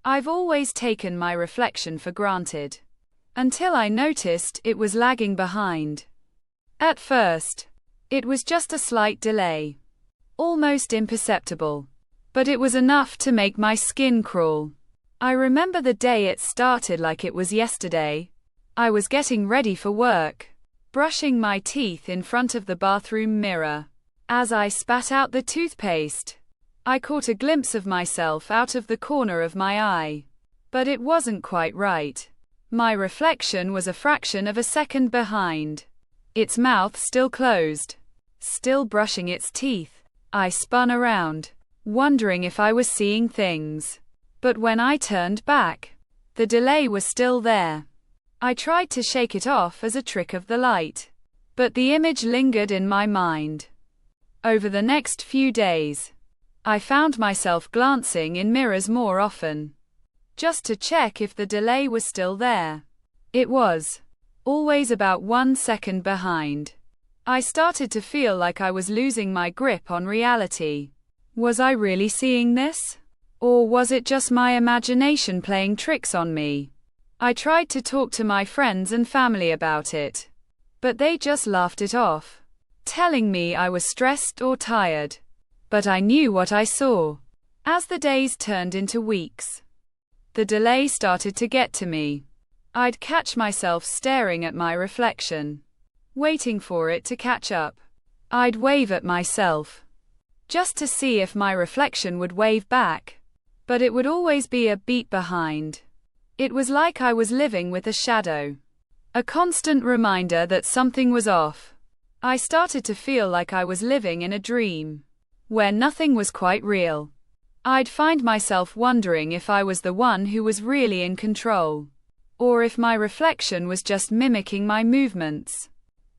I've always taken my reflection for granted. Until I noticed it was lagging behind. At first, it was just a slight delay. Almost imperceptible. But it was enough to make my skin crawl. I remember the day it started like it was yesterday. I was getting ready for work, brushing my teeth in front of the bathroom mirror. As I spat out the toothpaste, I caught a glimpse of myself out of the corner of my eye. But it wasn't quite right. My reflection was a fraction of a second behind. Its mouth still closed. Still brushing its teeth. I spun around, wondering if I was seeing things. But when I turned back, the delay was still there. I tried to shake it off as a trick of the light. But the image lingered in my mind. Over the next few days, I found myself glancing in mirrors more often, just to check if the delay was still there. It was. Always about 1 second behind. I started to feel like I was losing my grip on reality. Was I really seeing this? Or was it just my imagination playing tricks on me? I tried to talk to my friends and family about it, but they just laughed it off, telling me I was stressed or tired. But I knew what I saw. As the days turned into weeks, the delay started to get to me. I'd catch myself staring at my reflection, waiting for it to catch up. I'd wave at myself, just to see if my reflection would wave back. But it would always be a beat behind. It was like I was living with a shadow. A constant reminder that something was off. I started to feel like I was living in a dream, where nothing was quite real. I'd find myself wondering if I was the one who was really in control, or if my reflection was just mimicking my movements.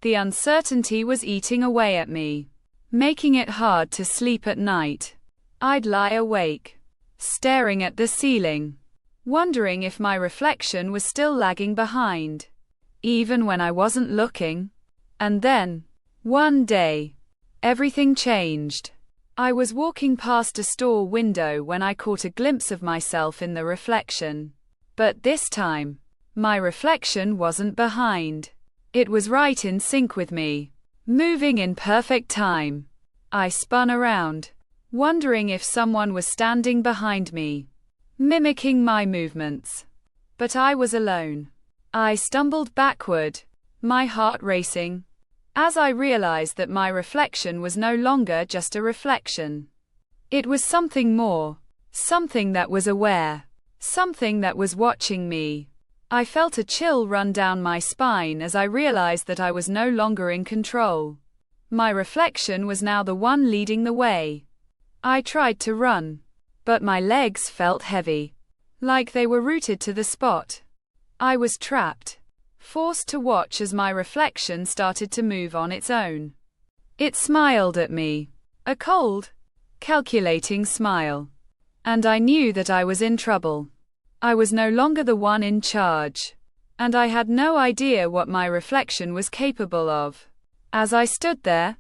The uncertainty was eating away at me, making it hard to sleep at night. I'd lie awake, staring at the ceiling, wondering if my reflection was still lagging behind, even when I wasn't looking. And then, one day, everything changed. I was walking past a store window when I caught a glimpse of myself in the reflection. But this time, my reflection wasn't behind. It was right in sync with me, moving in perfect time. I spun around, wondering if someone was standing behind me, mimicking my movements. But I was alone. I stumbled backward, my heart racing, as I realized that my reflection was no longer just a reflection. It was something more, something that was aware, something that was watching me. I felt a chill run down my spine as I realized that I was no longer in control. My reflection was now the one leading the way. I tried to run, but my legs felt heavy, like they were rooted to the spot. I was trapped, forced to watch as my reflection started to move on its own. It smiled at me, a cold, calculating smile. And I knew that I was in trouble. I was no longer the one in charge, and I had no idea what my reflection was capable of. As I stood there,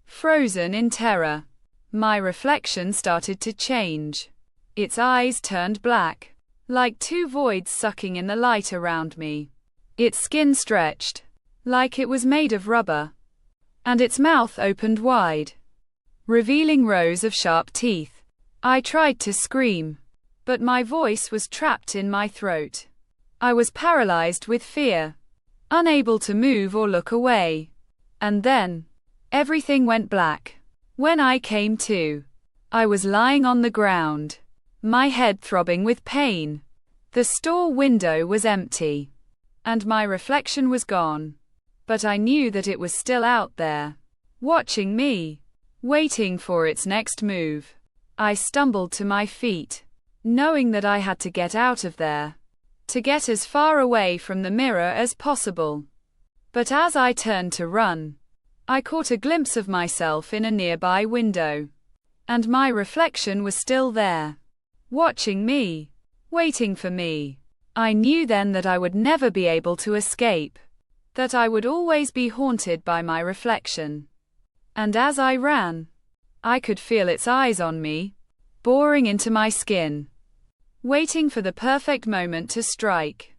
frozen in terror, my reflection started to change. Its eyes turned black, like two voids sucking in the light around me. Its skin stretched, like it was made of rubber, and its mouth opened wide, revealing rows of sharp teeth. I tried to scream, but my voice was trapped in my throat. I was paralyzed with fear, unable to move or look away. And then, everything went black. When I came to, I was lying on the ground, my head throbbing with pain. The store window was empty, and my reflection was gone. But I knew that it was still out there, watching me, waiting for its next move. I stumbled to my feet, knowing that I had to get out of there, to get as far away from the mirror as possible. But as I turned to run, I caught a glimpse of myself in a nearby window, and my reflection was still there, watching me, waiting for me. I knew then that I would never be able to escape, that I would always be haunted by my reflection. And as I ran, I could feel its eyes on me, boring into my skin. waiting for the perfect moment to strike.